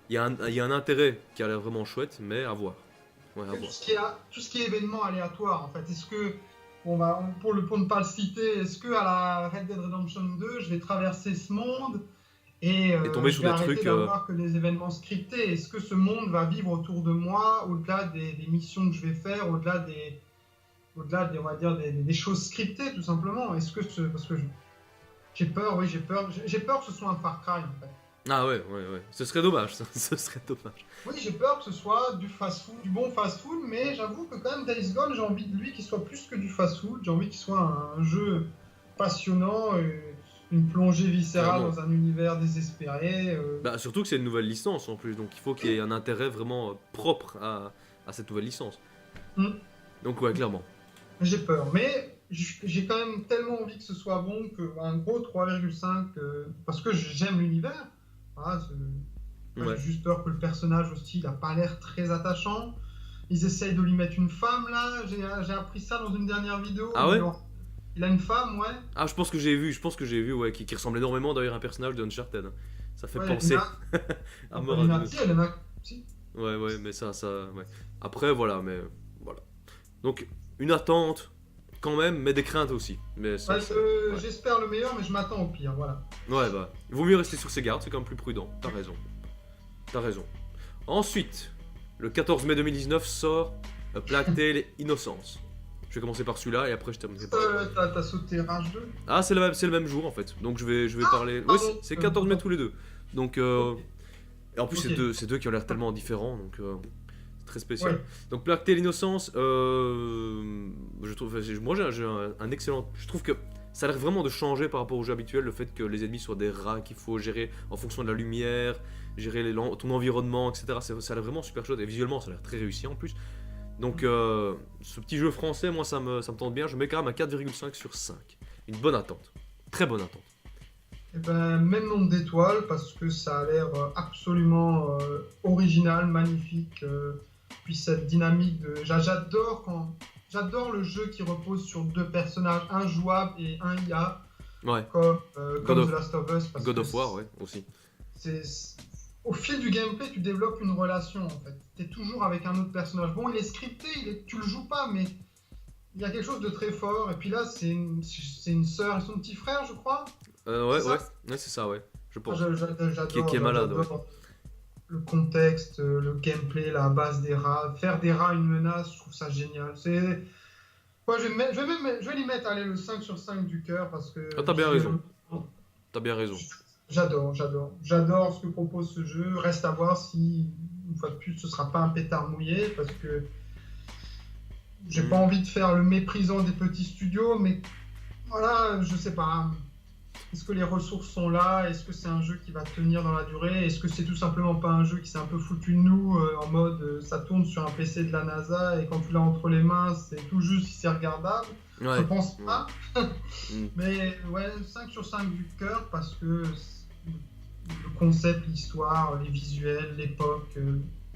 Il y a un intérêt qui a l'air vraiment chouette, mais à voir. Ouais, à Tout voir. ce qui est, tout ce qui est événement aléatoire, en fait, est-ce que, pour ne pas le citer, est-ce que à la Red Dead Redemption 2, je vais traverser ce monde et Et tomber je sur vais des arrêter trucs. d'avoir que des événements scriptés? Est-ce que ce monde va vivre autour de moi, au-delà des missions que je vais faire, au-delà des, on va dire, des choses scriptées, tout simplement? Est-ce que parce que j'ai peur, oui, j'ai peur que ce soit un Far Cry, en fait. Ah ouais, ouais, ouais. Ce serait dommage, ça. Ce serait dommage. Oui, j'ai peur que ce soit du fast-food, du bon fast-food, mais j'avoue que quand même Days Gone, j'ai envie de lui qu'il soit plus que du fast-food. J'ai envie qu'il soit un jeu passionnant, une plongée viscérale Clairement. dans un univers désespéré. Bah, surtout que c'est une nouvelle licence en plus, donc il faut qu'il y ait un intérêt vraiment propre à cette nouvelle licence. Hmm. Donc ouais, clairement. J'ai peur, mais j'ai quand même tellement envie que ce soit bon que un gros 3,5 parce que j'aime l'univers. Voilà, Ouais. j'ai juste peur que le personnage aussi, il a pas l'air très attachant. Ils essayent de lui mettre une femme là. J'ai appris ça dans une dernière vidéo. Ah ouais? Il a une femme, ouais. Ah, je pense que j'ai vu, ouais, qui ressemble énormément d'ailleurs à un personnage de Uncharted, hein. Ça fait Ouais, penser à non, pas Moradino. si, elle en a. Si. Ouais, ouais, mais ouais. Après, voilà, mais voilà. Donc, une attente, quand même, mais des craintes aussi. Mais ça, Ouais, ouais. j'espère le meilleur, mais je m'attends au pire, voilà. Ouais, bah, il vaut mieux rester sur ses gardes, c'est quand même plus prudent. T'as raison. T'as raison. Ensuite, le 14 mai 2019 sort A Plague Tale Innocence. Je vais commencer par celui-là et après je terminerai par. T'as sauté Rage 2? Ah, c'est le même jour en fait. Donc je vais parler. Oui, pardon. c'est 14 mai tous les deux. Donc, Ok. et en plus, Ok. c'est deux qui ont l'air tellement différents, donc c'est très spécial. Ouais. Donc, Plague Tale Innocence, je trouve, moi j'ai un excellent. Je trouve que ça a l'air vraiment de changer par rapport au jeu habituel, le fait que les ennemis soient des rats qu'il faut gérer en fonction de la lumière, gérer ton environnement, etc. Ça a l'air vraiment super chouette et visuellement ça a l'air très réussi en plus. Donc ce petit jeu français, moi ça me tente bien, je mets quand même un 4,5 sur 5. Une bonne attente, très bonne attente. Eh ben, même nombre d'étoiles parce que ça a l'air absolument original, magnifique. Puis cette dynamique de. J'adore le jeu qui repose sur deux personnages, un jouable et un IA, Ouais, comme The Last of Us. Parce God que of War, ouais, aussi. au fil du gameplay, tu développes une relation en fait. Tu es toujours avec un autre personnage. Bon, il est scripté, tu le joues pas, mais il y a quelque chose de très fort. Et puis là, c'est une sœur et son petit frère, je crois. Ouais, C'est ça ouais, c'est ça, ouais, je pense. J'adore. Qui est malade, ouais. j'adore le contexte, le gameplay, la base des rats. Faire des rats une menace, je trouve ça génial. Ouais, je vais lui mettre allez, le 5 sur 5 du cœur parce que. Ah, t'as bien raison. T'as bien raison. J'adore ce que propose ce jeu. Reste à voir si, une fois de plus, ce sera pas un pétard mouillé parce que j'ai pas envie de faire le méprisant des petits studios, mais voilà, je sais pas. Est-ce que les ressources sont là? Est-ce que c'est un jeu qui va tenir dans la durée? Est-ce que c'est tout simplement pas un jeu qui s'est un peu foutu de nous en mode ça tourne sur un PC de la NASA et quand tu l'as entre les mains, c'est tout juste si c'est regardable? Ouais. Je pense pas. Mm. Mais ouais, 5 sur 5 du cœur parce que le concept, l'histoire, les visuels, l'époque,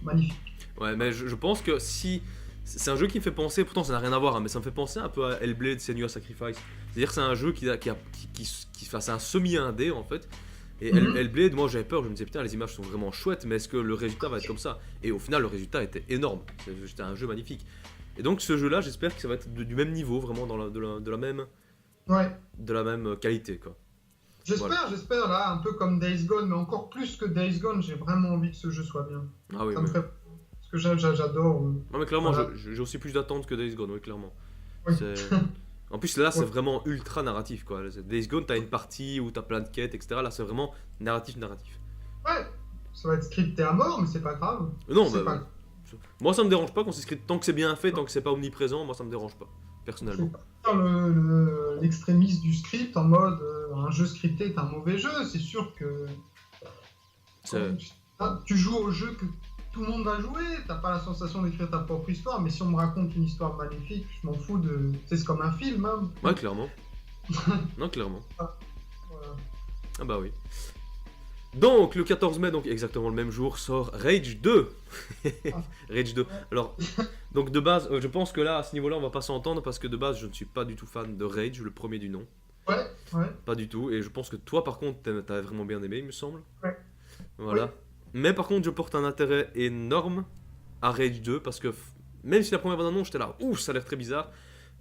magnifique. Ouais, mais je pense que si. C'est un jeu qui me fait penser, pourtant ça n'a rien à voir, hein, mais ça me fait penser un peu à Hellblade Senua's Sacrifice. C'est-à-dire que c'est un jeu c'est un semi-indé en fait. Et Hellblade, moi j'avais peur, je me disais putain, les images sont vraiment chouettes, mais est-ce que le résultat va être comme ça? Et au final, le résultat était énorme. C'était un jeu magnifique. Et donc ce jeu-là, j'espère que ça va être du même niveau, vraiment, de la même qualité, quoi. J'espère là, un peu comme Days Gone, mais encore plus que Days Gone, j'ai vraiment envie que ce jeu soit bien. Ah oui, Ça me fait. Parce que j'adore. Non, mais clairement, voilà. j'ai aussi plus d'attentes que Days Gone, oui, clairement. Oui. En plus, là, c'est Ouais. vraiment ultra narratif, quoi. Days Gone, t'as une partie où t'as plein de quêtes, etc. Là, c'est vraiment narratif. Ouais, ça va être scripté à mort, mais c'est pas grave. Non, C'est bah, pas- moi, ça me dérange pas quand c'est script. Tant que c'est bien fait, tant que c'est pas omniprésent, moi, ça me dérange pas, personnellement. c'est pas l'extrémiste du script en mode un jeu scripté est un mauvais jeu. C'est sûr que C'est- tu joues au jeu que tout le monde va jouer. T'as pas la sensation d'écrire ta propre histoire, mais si on me raconte une histoire magnifique, je m'en fous de. C'est comme un film, hein. Ouais, clairement. Non, clairement. Voilà. Ah bah oui. Donc, le 14 mai, donc exactement le même jour, sort Rage 2. Rage 2. Alors, donc de base, je pense que là, à ce niveau-là, on va pas s'entendre parce que de base, je ne suis pas du tout fan de Rage, le premier du nom. Ouais. Pas du tout. Et je pense que toi, par contre, t'avais vraiment bien aimé, il me semble. Ouais. Voilà. Oui. Mais par contre, je porte un intérêt énorme à Rage 2 parce que même si la première bande-annonce, j'étais là, ouf, ça a l'air très bizarre.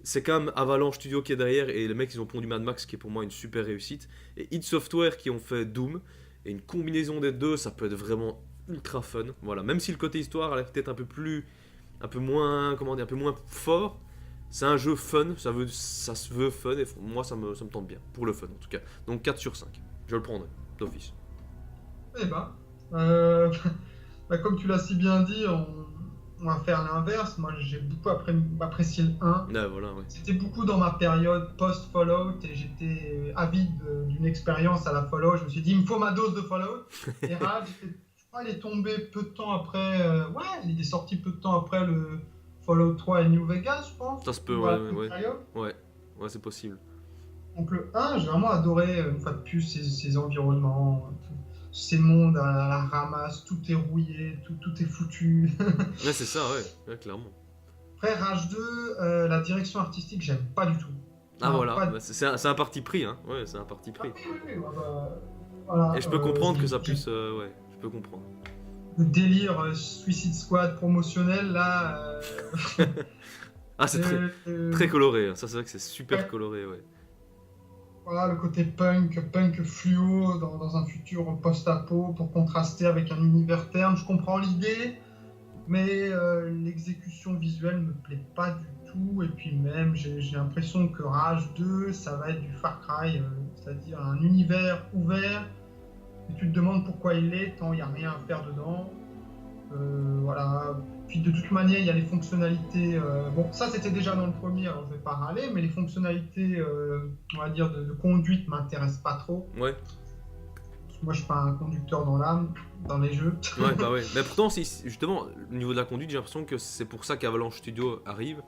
C'est quand même Avalanche Studio qui est derrière et les mecs, ils ont pondu Mad Max qui est pour moi une super réussite. Et id Software qui ont fait Doom. Et une combinaison des deux, ça peut être vraiment ultra fun. Voilà. Même si le côté histoire a l'air peut-être un peu moins, comment dire, un peu moins fort. C'est un jeu fun, ça se veut fun et moi ça me tente bien, pour le fun en tout cas. Donc 4 sur 5, je le prendrai, d'office. Eh ben, comme tu l'as si bien dit, on va faire l'inverse. Moi, j'ai beaucoup apprécié le 1. Ah, voilà, ouais. C'était beaucoup dans ma période post-Fallout et j'étais avide d'une expérience à la Fallout. Je me suis dit, il me faut ma dose de Fallout. Et Rage, je crois qu'il est tombé peu de temps après. Ouais, il est sorti peu de temps après le Fallout 3 et New Vegas, je pense. Ça se peut, Ou à la ouais, même ouais. période. Ouais, c'est possible. Donc le 1, j'ai vraiment adoré, une fois de plus, ces environnements, ces mondes à la ramasse, tout est rouillé, tout est foutu. Ouais, c'est ça, ouais, clairement. Après Rage 2, la direction artistique, j'aime pas du tout. Ah Non, voilà, pas- bah, c'est un parti pris, hein. Ouais, c'est un parti Ah pris. oui, voilà, Et je peux comprendre que ça j'ai- puisse, ouais, je peux comprendre. Le délire Suicide Squad promotionnel, là... Ah, c'est très coloré, hein. Ça c'est vrai que c'est super Ouais. coloré, ouais. Voilà, le côté punk fluo dans un futur post-apo pour contraster avec un univers terne. Je comprends l'idée, mais l'exécution visuelle me plaît pas du tout. Et puis même, j'ai l'impression que Rage 2, ça va être du Far Cry, c'est-à-dire un univers ouvert. Et tu te demandes pourquoi il l'est, tant il n'y a rien à faire dedans. Voilà. Puis de toute manière, il y a les fonctionnalités. Bon, ça c'était déjà dans le premier, alors je vais pas râler, mais les fonctionnalités, on va dire, de conduite m'intéressent pas trop. Ouais, Parce que moi, je suis pas un conducteur dans l'âme. dans les jeux. Ouais, bah ouais. Mais pourtant, justement, au niveau de la conduite, j'ai l'impression que c'est pour ça qu'Avalanche Studio arrive.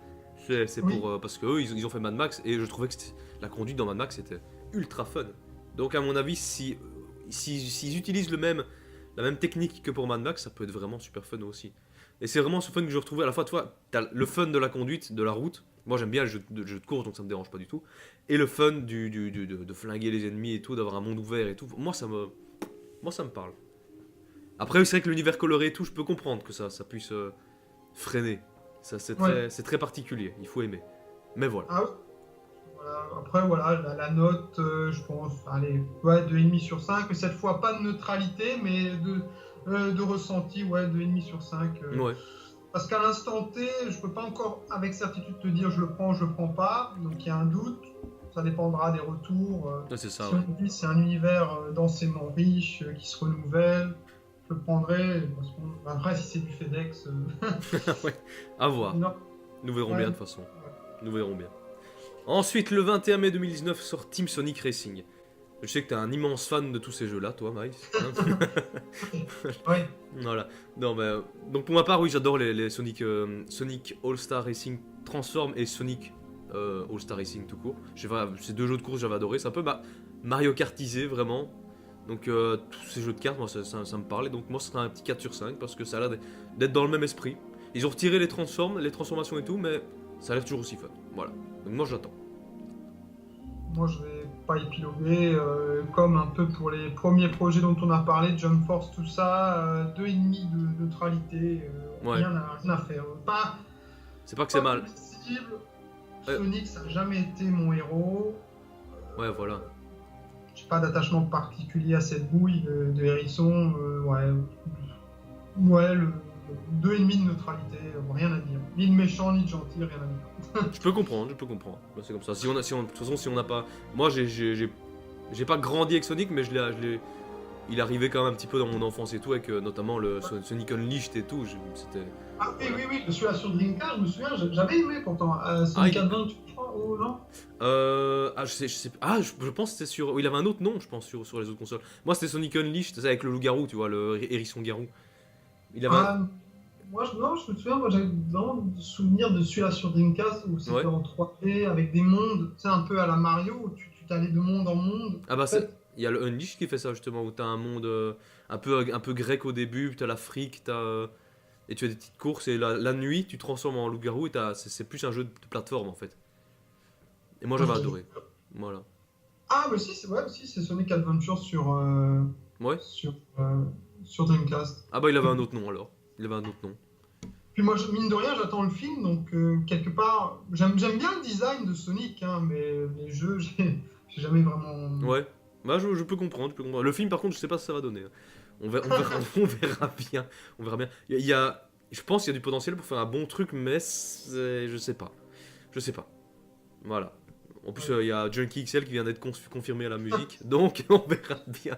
C'est Oui. pour parce que eux, ils ont fait Mad Max et je trouvais que la conduite dans Mad Max était ultra fun. Donc à mon avis, s'ils utilisent la même technique que pour Mad Max, ça peut être vraiment super fun aussi. Et c'est vraiment ce fun que je retrouvais à la fois, toi, t'as le fun de la conduite, de la route. Moi j'aime bien le jeu de course, donc ça me dérange pas du tout. Et le fun de flinguer les ennemis et tout, d'avoir un monde ouvert et tout. Moi ça me parle. Après, c'est vrai que l'univers coloré et tout, je peux comprendre que ça puisse freiner. Ça, Ouais. c'est très particulier, il faut aimer. Mais voilà. Ah, voilà. Après, voilà, la note, je pense, allez, ouais, 2,5 sur 5, mais cette fois pas de neutralité, mais de ressenti, ouais, 2,5 sur 5. Ouais, Parce qu'à l'instant T, je peux pas encore avec certitude te dire je le prends pas, donc il y a un doute, ça dépendra des retours. ouais, c'est ça, Si ouais. on me dit c'est un univers densément riche, qui se renouvelle, je le prendrai. Parce que, après, si c'est du FedEx, Ouais, à voir. non. Nous verrons Ouais. bien de toute façon. Nous verrons bien. Ensuite, le 21 mai 2019 sort Team Sonic Racing. Je sais que t'es un immense fan de tous ces jeux-là, toi, Miles. Hein. Ouais. Voilà. Non, mais, donc pour ma part, oui, j'adore les Sonic, Sonic All-Star Racing Transform et Sonic All-Star Racing tout court. Ces deux jeux de course, j'avais adoré. C'est un peu Mario Kartisé, vraiment. Donc tous ces jeux de cartes, moi, ça me parlait. Donc moi, ce serait un petit 4 sur 5 parce que ça a l'air d'être dans le même esprit. Ils ont retiré les transformations et tout, mais ça a l'air toujours aussi fun. Voilà. Donc moi, j'attends. Moi, je vais pas épiloguer, comme un peu pour les premiers projets dont on a parlé, Jump Force, tout ça, 2,5 de neutralité, Ouais. rien à faire. C'est pas que c'est Pas mal. possible. Ouais. Sonic, ça n'a jamais été mon héros. Ouais, voilà. J'ai pas d'attachement particulier à cette bouille de hérisson. Ouais, ouais, le 2,5 de neutralité, rien à dire. Ni de méchant, ni de gentil, rien à dire. Je peux comprendre, je peux comprendre. Bah, c'est comme ça. De toute façon, si on n'a pas. Moi, j'ai pas grandi avec Sonic, mais il arrivait quand même un petit peu dans mon enfance et tout, avec notamment le Sonic Unleashed et tout. C'était. Ah oui, Voilà. oui, oui, celui-là sur Dreamcast, je me souviens, j'avais aimé pourtant. Sonic il- Adventure, je crois, ou non? Je sais. Ah, je pense que c'était sur. Il avait un autre nom, je pense, sur les autres consoles. Moi, c'était Sonic Unleashed, c'est avec le loup-garou, tu vois, le hérisson garou. Il avait un. Ah, moi, non, je me souviens, moi j'avais vraiment le souvenir de celui-là sur Dreamcast où c'était Ouais. en 3D avec des mondes, tu sais, un peu à la Mario, où tu t'allais de monde en monde. Ah, bah, En fait, il y a le Unleashed qui fait ça, justement, où t'as un monde un peu grec au début, puis t'as l'Afrique, et tu as des petites courses, et la nuit, tu te transformes en loup-garou, et c'est plus un jeu de plateforme, en fait. Et moi, j'avais adoré. Voilà. ah, mais si, c'est ouais, si, c'est Sonic Adventure Ouais. sur, euh, sur Dreamcast. Ah, bah, il avait un autre nom, alors. Il avait un autre nom. Puis moi, mine de rien, j'attends le film, donc quelque part, j'aime bien le design de Sonic, hein, mais les jeux, j'ai jamais vraiment. Ouais. Bah, je peux comprendre, je peux comprendre. Le film, par contre, je sais pas ce que ça va donner. On verra, on verra bien. On verra bien. Je pense qu'il y a du potentiel pour faire un bon truc, mais je sais pas. Je sais pas. Voilà. En plus, il y a Junkie XL qui vient d'être confirmé à la musique, donc on verra bien.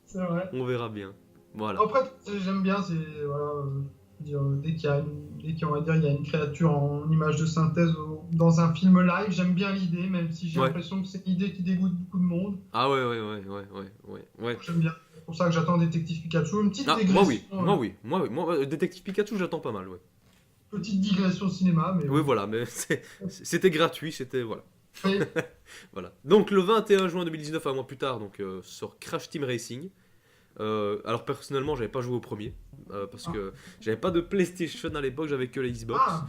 C'est vrai. On verra bien. Voilà. Après, j'aime bien, c'est voilà, dire, dès qu'il y a, on va dire, il y a une créature en image de synthèse dans un film live, j'aime bien l'idée, même si j'ai Ouais. l'impression que c'est une idée qui dégoûte beaucoup de monde. Ah ouais. J'aime bien. C'est pour ça que j'attends Détective Pikachu, une petite Ah, digression, moi, Détective Pikachu, j'attends pas mal, ouais. petite digression cinéma, mais Oui, voilà, mais c'était gratuit, c'était, voilà. oui. Voilà. Donc le 21 juin 2019, un mois plus tard, donc sort Crash Team Racing. Alors personnellement, j'avais pas joué au premier parce que j'avais pas de PlayStation à l'époque, j'avais que les Xbox. Ah,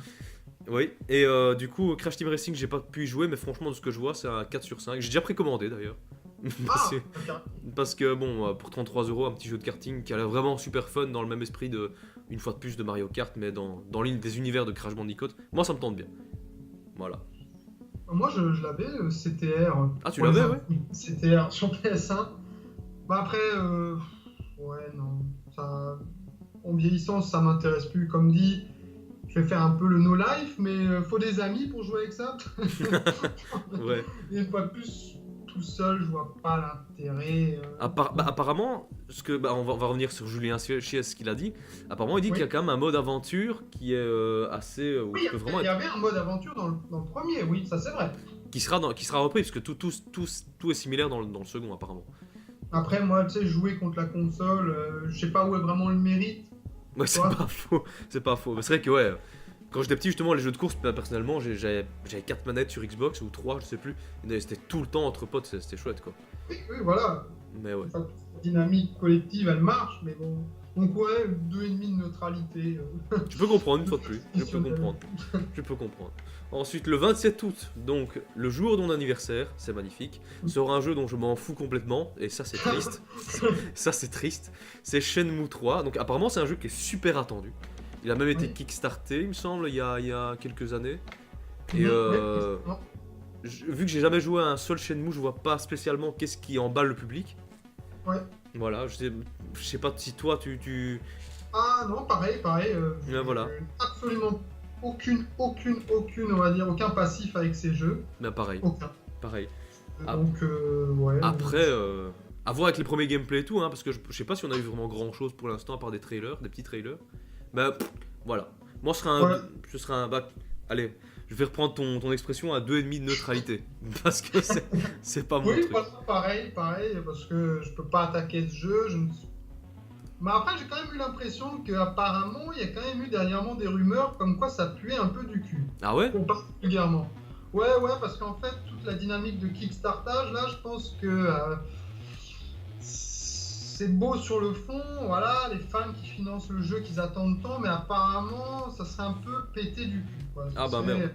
Oui. Et du coup, Crash Team Racing, j'ai pas pu y jouer, mais franchement, de ce que je vois, c'est un 4 sur 5. J'ai déjà précommandé d'ailleurs. ah, Parce que bon, pour 33€, un petit jeu de karting qui a l'air vraiment super fun dans le même esprit de, une fois de plus, de Mario Kart, mais dans l'une des univers de Crash Bandicoot. Moi, ça me tente bien. Voilà. moi je l'avais, CTR. Ah, tu pour l'avais, les ouais. CTR sur PS1. Bah après, ouais, non. Ça, en vieillissant, ça m'intéresse plus. Comme dit, je vais faire un peu le no life, mais faut des amis pour jouer avec ça. Ouais. Et une fois de plus, tout seul, je vois pas l'intérêt. Apparemment, on va revenir sur Julien Chies, ce qu'il a dit. Apparemment, il dit Oui. qu'il y a quand même un mode aventure qui est assez. Où Oui, tu peux vraiment il y avait un mode aventure dans le premier, oui, ça c'est vrai. qui sera repris, parce que tout est similaire dans le second, apparemment. Après, moi, tu sais, jouer contre la console, je sais pas où est vraiment le mérite. Ouais, c'est Toi? pas faux, c'est pas faux. Mais c'est vrai que ouais, quand j'étais petit justement les jeux de course, bah, personnellement j'avais 4 manettes sur Xbox ou 3 je sais plus, et c'était tout le temps entre potes, c'était chouette quoi. Oui, oui, voilà. Mais ouais, Enfin, cette dynamique collective, elle marche, mais bon. Donc ouais, 2,5 de neutralité. je peux comprendre une fois de plus, je peux Traditionnel. comprendre, je peux comprendre. Ensuite le 27 août, donc le jour de mon anniversaire, c'est magnifique, sera un jeu dont je m'en fous complètement, et ça c'est triste, ça c'est triste, c'est Shenmue 3, donc apparemment c'est un jeu qui est super attendu. Il a même été Oui. kickstarté, il me semble, il y a quelques années. Et Mhm, oui, non. vu que j'ai jamais joué à un seul Shenmue, je vois pas spécialement qu'est-ce qui emballe le public. Ouais. Voilà, je sais pas si toi tu... Ah non, pareil, pareil. Ouais, voilà, Absolument aucune, on va dire, aucun passif avec ces jeux. mais pareil, Aucun. pareil. Ah. Donc, ouais. Après, à voir avec les premiers gameplays et tout, hein, parce que je sais pas si on a eu vraiment grand chose pour l'instant, à part des trailers, des petits trailers. Mais voilà, moi Ouais. ce sera un bac... Allez, je vais reprendre ton expression à 2,5 de neutralité, parce que c'est pas mon Oui, truc. voilà, pareil, pareil, parce que je peux pas attaquer ce jeu. Mais après, j'ai quand même eu l'impression qu'apparemment, il y a quand même eu dernièrement des rumeurs comme quoi ça puait un peu du cul. Ah ouais? Bon, particulièrement. Ouais, ouais, parce qu'en fait, toute la dynamique de Kickstartage, là, je pense que c'est beau sur le fond, voilà, les fans qui financent le jeu, qu'ils attendent tant, mais apparemment, ça serait un peu pété du cul, quoi. Ah bah serait- merde.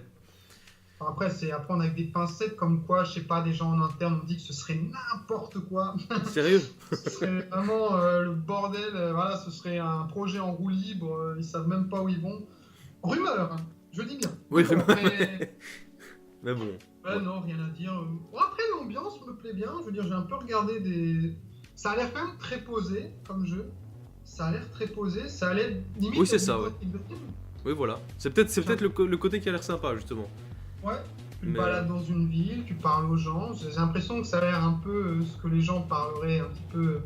Enfin, après, c'est à prendre avec des pincettes, comme quoi, je sais pas, des gens en interne ont dit que ce serait n'importe quoi. Sérieux? Ce serait vraiment le bordel, voilà, ce serait un projet en roue libre, ils savent même pas où ils vont. Rumeur, hein, je dis bien. Oui, Rumeur, rumeur. mais Mais bon. ouais, Ouais. non, rien à dire. Bon, après, l'ambiance me plaît bien, je veux dire, j'ai un peu regardé des... Ça a l'air quand même très posé comme jeu. Ça a l'air très posé, ça a l'air limite... Oui, c'est du ça, ouais. Gothic Dream. Oui, voilà. C'est peut-être le côté qui a l'air sympa, justement. Ouais, tu te Mais- balades dans une ville, tu parles aux gens. J'ai l'impression que ça a l'air un peu ce que les gens parleraient un petit peu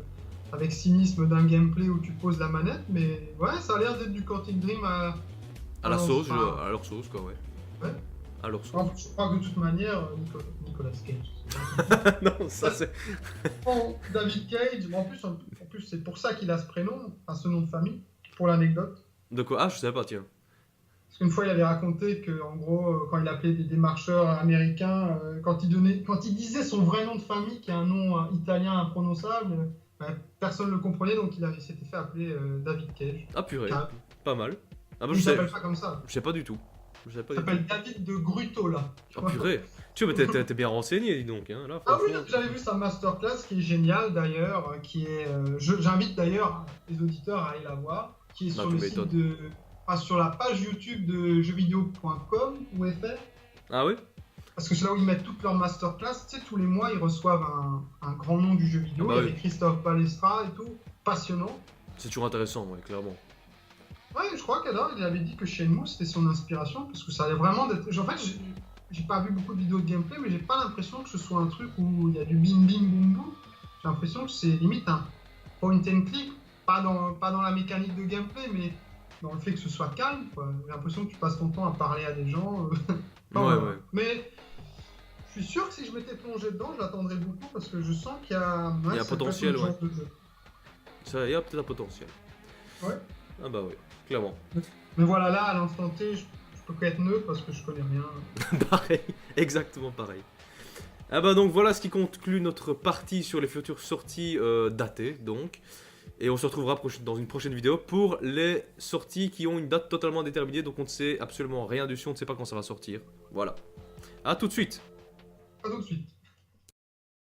avec cynisme d'un gameplay où tu poses la manette, mais ouais, ça a l'air d'être du Quantic Dream à... À la Non, sauce, enfin, à leur sauce, quoi, ouais. Ouais. À leur sauce. En plus, je crois que de toute manière, Nicolas Cage. Non, ça c'est... Bon, David Cage, en plus c'est pour ça qu'il a ce prénom, enfin ce nom de famille, pour l'anecdote. De quoi? Ah, je savais pas, tiens. Parce qu'une fois, il avait raconté que, en gros, quand il appelait des démarcheurs américains, quand il disait son vrai nom de famille, qui est un nom italien imprononçable, personne ne le comprenait, donc il s'était fait appeler David Cage. Ah, purée. Ah. Pas mal. Ah, bah, Il je s'appelle sais. pas comme ça. Je sais pas du tout. Je sais pas Il du tout. s'appelle David de Gruto, là. Tu Ah, vois. purée. Tu vois, mais t'es bien renseigné, dis donc, hein. Là, Ah oui, franchement. j'avais vu sa masterclass qui est géniale d'ailleurs, qui est, j'invite d'ailleurs les auditeurs à aller la voir, qui est Bah, sur tu le site m'étonnes. sur la page YouTube de jeuxvideo.com ou FR, Ah, oui? parce que c'est là où ils mettent toutes leurs masterclass. Tu sais, tous les mois ils reçoivent un grand nom du jeu vidéo, Ah bah il y oui. avait Christophe Balestra et tout, passionnant. C'est toujours intéressant, ouais, clairement. Ouais, je crois qu'alors il avait dit que Shenmue c'était son inspiration, parce que ça allait vraiment d'être. En fait, j'ai pas vu beaucoup de vidéos de gameplay, mais j'ai pas l'impression que ce soit un truc où il y a du bim bim boum boum. J'ai l'impression que c'est limite un point and click, pas dans la mécanique de gameplay, mais dans le fait que ce soit calme, quoi. J'ai l'impression que tu passes ton temps à parler à des gens. Enfin, Ouais, voilà. ouais. Mais je suis sûr que si je m'étais plongé dedans, je l'attendrais beaucoup parce que je sens qu'il y a, Il y a un ça peut être potentiel, le genre de jeu. Ça y a peut-être un potentiel. Ouais. Ah, bah, ouais, clairement. Mais voilà, là, à l'instant T, je peux qu'être neutre parce que je connais rien. Pareil, exactement pareil. Ah bah donc voilà ce qui conclut notre partie sur les futures sorties datées donc. Et on se retrouvera dans une prochaine vidéo pour les sorties qui ont une date totalement déterminée, donc on ne sait absolument rien dessus, on ne sait pas quand ça va sortir. Voilà. A tout de suite. Pas tout de suite.